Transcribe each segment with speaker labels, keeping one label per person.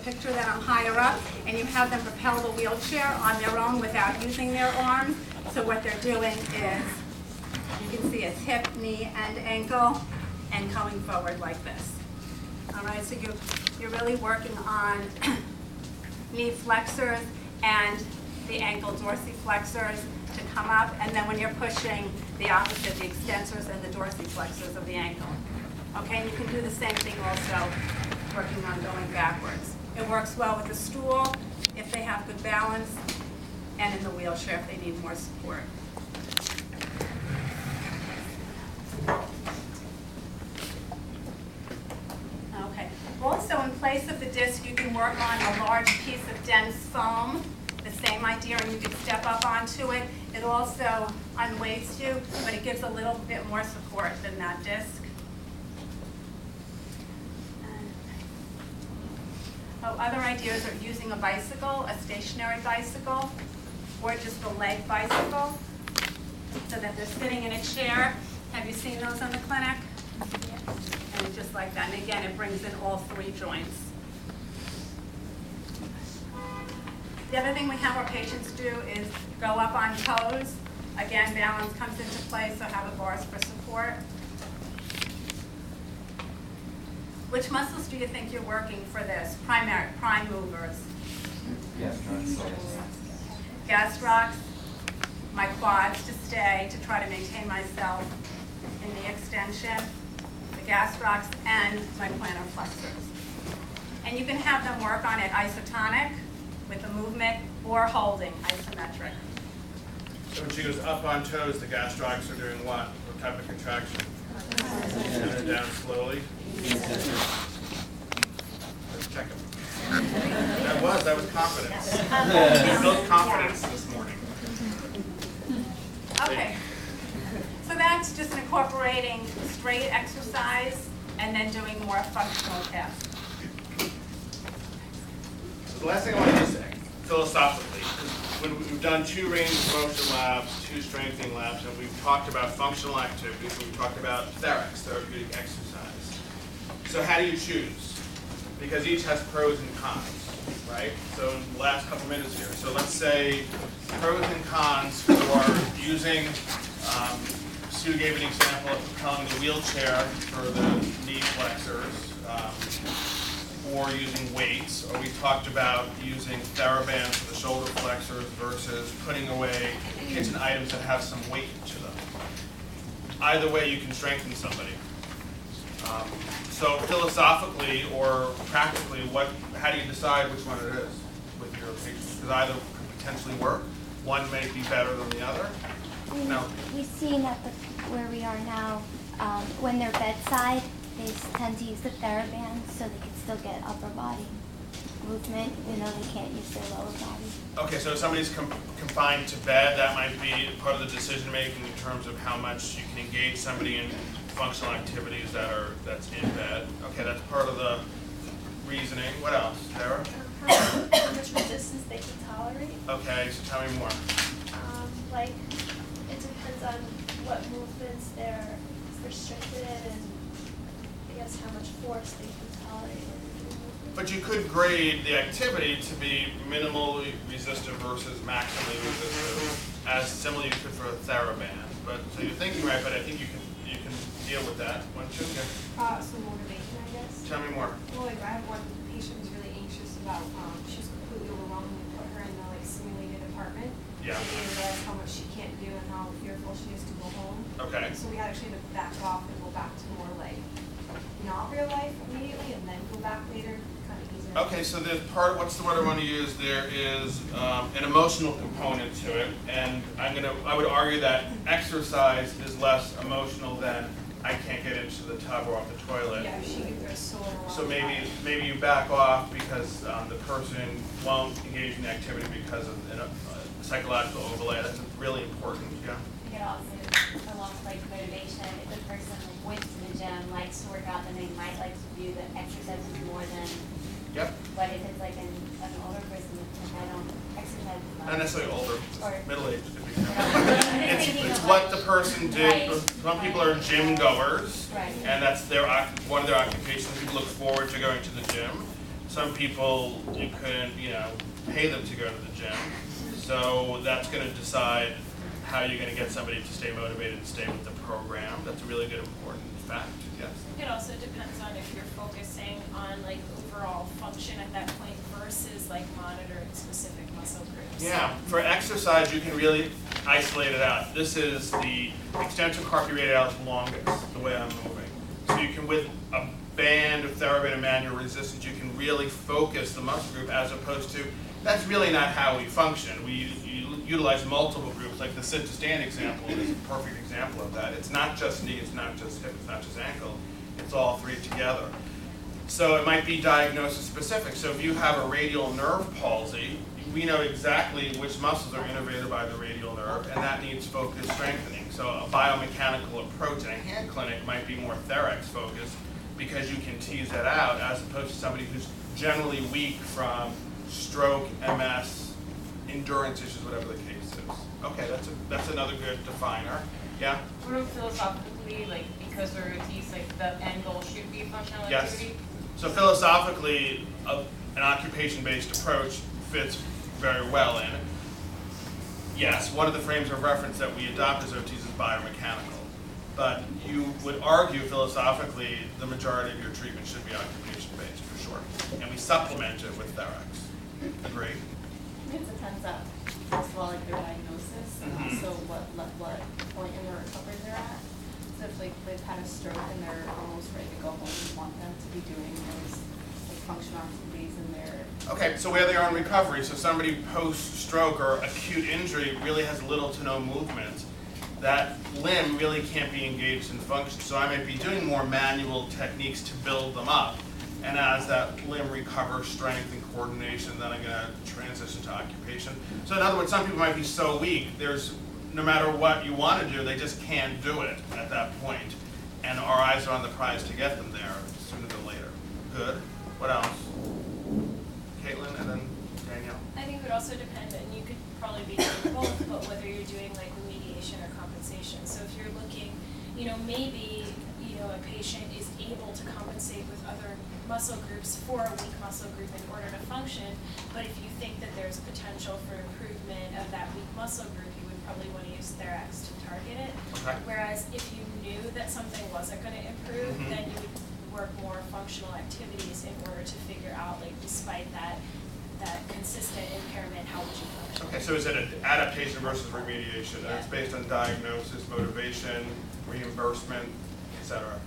Speaker 1: picture that I'm higher up, and you have them propel the wheelchair on their own without using their arms. So what they're doing is, you can see it's hip, knee, and ankle, and coming forward like this. All right, so you're really working on knee flexors and the ankle dorsiflexors to come up, and then when you're pushing, the opposite, the extensors and the dorsiflexors of the ankle. Okay, and you can do the same thing also, working on going backwards. It works well with the stool if they have good balance, and in the wheelchair if they need more support. Okay. Also, in place of the disc, you can work on a large piece of dense foam. The same idea, and you can step up onto it. It also unweights you, but it gives a little bit more support than that disc. Other ideas are using a bicycle, a stationary bicycle, or just a leg bicycle, so that they're sitting in a chair. Have you seen those in the clinic? And just like that. And again, it brings in all three joints. The other thing we have our patients do is go up on toes. Again, balance comes into play, so have a bars for support. Which muscles do you think you're working for this? Prime movers. Gastrocs, my quads to stay, to try to maintain myself in the extension, the gastrocs, and my plantar flexors. And you can have them work on it isotonic, with a movement, or holding, isometric.
Speaker 2: So when she goes up on toes, the gastrocs are doing what? What type of contraction? And then down slowly. Let's check them. That was confidence. You built confidence this morning.
Speaker 1: Okay. So that's just incorporating straight exercise and then doing more functional tasks.
Speaker 2: The last thing I want to just say, philosophically, is when we've done 2 range of motion labs, 2 strengthening labs, and we've talked about functional activities, and we've talked about TheraX, therapeutic exercise. So how do you choose? Because each has pros and cons, right? So in the last couple minutes here, so let's say pros and cons for using, Sue gave an example of propelling the wheelchair for the knee flexors, or using weights, or we talked about using TheraBands for the shoulder flexors versus putting away kitchen items that have some weight to them. Either way, you can strengthen somebody. So philosophically or practically, how do you decide which one it is with your patients? Because either could potentially work. One may be better than the other. No.
Speaker 3: We've seen at where we are now, when they're bedside, they tend to use the TheraBand so they can still get upper body movement, even though they can't use their lower body.
Speaker 2: Okay, so if somebody's confined to bed, that might be part of the decision making in terms of how much you can engage somebody in functional activities that's in bed. Okay, that's part of the reasoning. What else, Sarah?
Speaker 4: How much resistance they can tolerate.
Speaker 2: Okay, so tell me more.
Speaker 4: Like, it depends on what movements they're restricted in, and I guess how much force they can tolerate.
Speaker 2: But you could grade the activity to be minimally resistive versus maximally resistive, as similarly you could for a TheraBand. But so you're thinking right, but I think you can deal with that. One, two, yeah.
Speaker 5: So motivation, I guess.
Speaker 2: Tell me more.
Speaker 5: Well, like I have one patient who's really anxious about, she's completely overwhelmed and put her in the simulated apartment.
Speaker 2: Yeah.
Speaker 5: And didn't realize how much she can't do and how fearful she is to go home.
Speaker 2: Okay.
Speaker 5: So we actually had to back off and go back to more not real life immediately and then go back later, kind of easier.
Speaker 2: Okay, so there's what's the word I want to use? There is an emotional component to it, and I would argue that exercise is less emotional than I can't get into the tub or off the toilet.
Speaker 5: Yeah, she gets so overwhelmed.
Speaker 2: So maybe you back off because the person won't engage in the activity because of a psychological overlay. That's really important. Yeah.
Speaker 6: It also, along with motivation, if the person went to the gym, likes to work out, then they might like to view the exercises more than.
Speaker 2: Yep.
Speaker 6: But if it's like an older person, if I don't exercise as much.
Speaker 2: Not necessarily older,
Speaker 6: Or
Speaker 2: middle-aged could be.
Speaker 6: Thinking
Speaker 2: It's
Speaker 6: of,
Speaker 2: what the person did.
Speaker 6: Right.
Speaker 2: Some people are gym goers,
Speaker 6: Right.
Speaker 2: and that's one of their occupations. People look forward to going to the gym. Some people, you can, pay them to go to the gym. So that's gonna decide how you're gonna get somebody to stay motivated and stay with the program. That's a really good, important fact, yes.
Speaker 7: It also depends on if you're focusing on like overall function at that point versus like monitoring specific muscle groups.
Speaker 2: Yeah, for exercise, you can really isolate it out. This is the extensor carpi radialis longest, the way I'm moving. So you can, with a band of TheraBand and manual resistance, you can really focus the muscle group, as opposed to, that's really not how we function. We utilize multiple groups, like the sit to stand example is a perfect example of that. It's not just knee, it's not just hip, it's not just ankle, it's all three together. So it might be diagnosis specific. So if you have a radial nerve palsy, we know exactly which muscles are innervated by the radial nerve, and that needs focused strengthening. So a biomechanical approach in a hand clinic might be more Therex focused, because you can tease that out, as opposed to somebody who's generally weak from stroke, MS, endurance issues, whatever the case is. Okay, that's another good definer. Yeah?
Speaker 5: What about philosophically, like, because we're OTs, like, the end goal should be functional
Speaker 2: Yes.
Speaker 5: activity?
Speaker 2: So philosophically, an occupation-based approach fits very well in. Yes, one of the frames of reference that we adopt as OTs is biomechanical. But you would argue philosophically the majority of your treatment should be occupation-based, for sure. And we supplement it with Therex. Agree?
Speaker 8: It depends on, first of all, like their diagnosis, and also what point in their recovery they're at. So if like they've had a stroke and they're almost ready to go home, we want them to be doing those like functional activities in their.
Speaker 2: Okay, so where they are in recovery, so somebody post-stroke or acute injury really has little to no movement, that limb really can't be engaged in function. So I might be doing more manual techniques to build them up. And as that limb recovers strength and coordination, then I'm gonna transition to occupation. So in other words, some people might be so weak, no matter what you wanna do, they just can't do it at that point. And our eyes are on the prize to get them there sooner than later. Good. What else? Caitlin and then Danielle.
Speaker 7: I think it would also depend, and you could probably be doing both, but whether you're doing like remediation or compensation. So if you're looking, maybe, a patient is able to compensate with other muscle groups for a weak muscle group in order to function, but if you think that there's potential for improvement of that weak muscle group, you would probably want to use Therex to target it.
Speaker 2: Okay.
Speaker 7: Whereas if you knew that something wasn't going to improve, then you would work more functional activities in order to figure out, like, despite that consistent impairment, how would you function?
Speaker 2: Okay, so is it an adaptation versus remediation? And it's based on diagnosis, motivation, reimbursement, etc.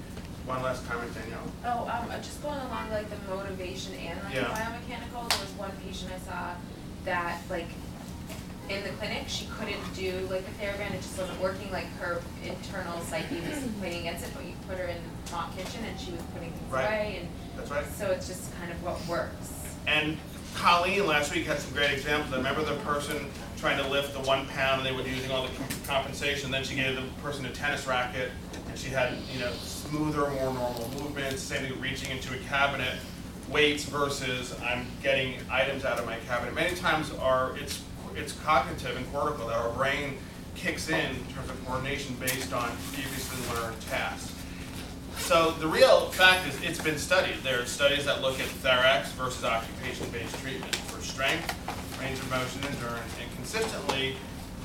Speaker 2: One last comment, Danielle.
Speaker 5: Just going along like the motivation and like the
Speaker 2: Yeah.
Speaker 5: biomechanical, there was one patient I saw that like in the clinic, she couldn't do like the TheraBand, it just wasn't working, like her internal psyche was fighting against it, but you put her in the mock kitchen and she was putting things
Speaker 2: Right.
Speaker 5: away, and
Speaker 2: That's right.
Speaker 5: so it's just kind of what works.
Speaker 2: And Colleen last week had some great examples. I remember the person trying to lift the 1 pound, and they were using all the compensation. Then she gave the person a tennis racket, and she had smoother, more normal movements. Same thing, reaching into a cabinet, weights versus I'm getting items out of my cabinet. Many times it's cognitive and cortical, that our brain kicks in terms of coordination based on previously learned tasks. So the real fact is it's been studied. There are studies that look at Therex versus occupation-based treatment for strength, range of motion, endurance, and consistently,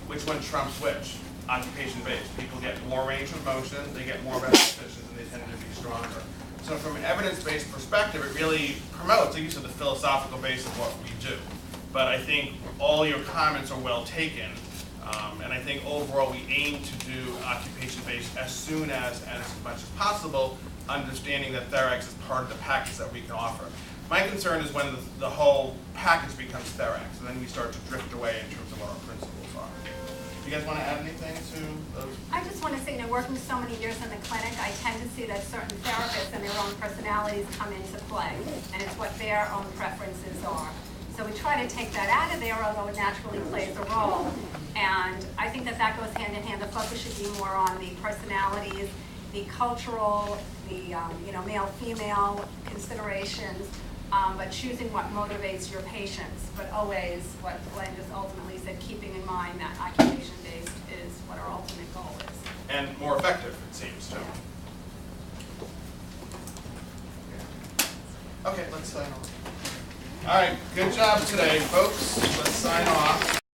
Speaker 2: which one trumps which? Occupation-based. People get more range of motion, they get more repetitions, and they tend to be stronger. So from an evidence-based perspective, it really promotes the use of the philosophical base of what we do. But I think all your comments are well taken. And I think overall we aim to do occupation-based as soon as much as possible, understanding that Therex is part of the package that we can offer. My concern is when the whole package becomes Therex, and then we start to drift away in terms of what our principles are. Do you guys want to add anything to those?
Speaker 1: I just want to say, working so many years in the clinic, I tend to see that certain therapists and their own personalities come into play, and it's what their own preferences are. So we try to take that out of there, although it naturally plays a role. And I think that goes hand in hand. The focus should be more on the personalities, the cultural, the male-female considerations, but choosing what motivates your patients. But always, what Glenn just ultimately said, keeping in mind that occupation-based is what our ultimate goal is.
Speaker 2: And more effective, it seems, too. Okay, let's sign off. All right, good job today, folks. Let's sign off.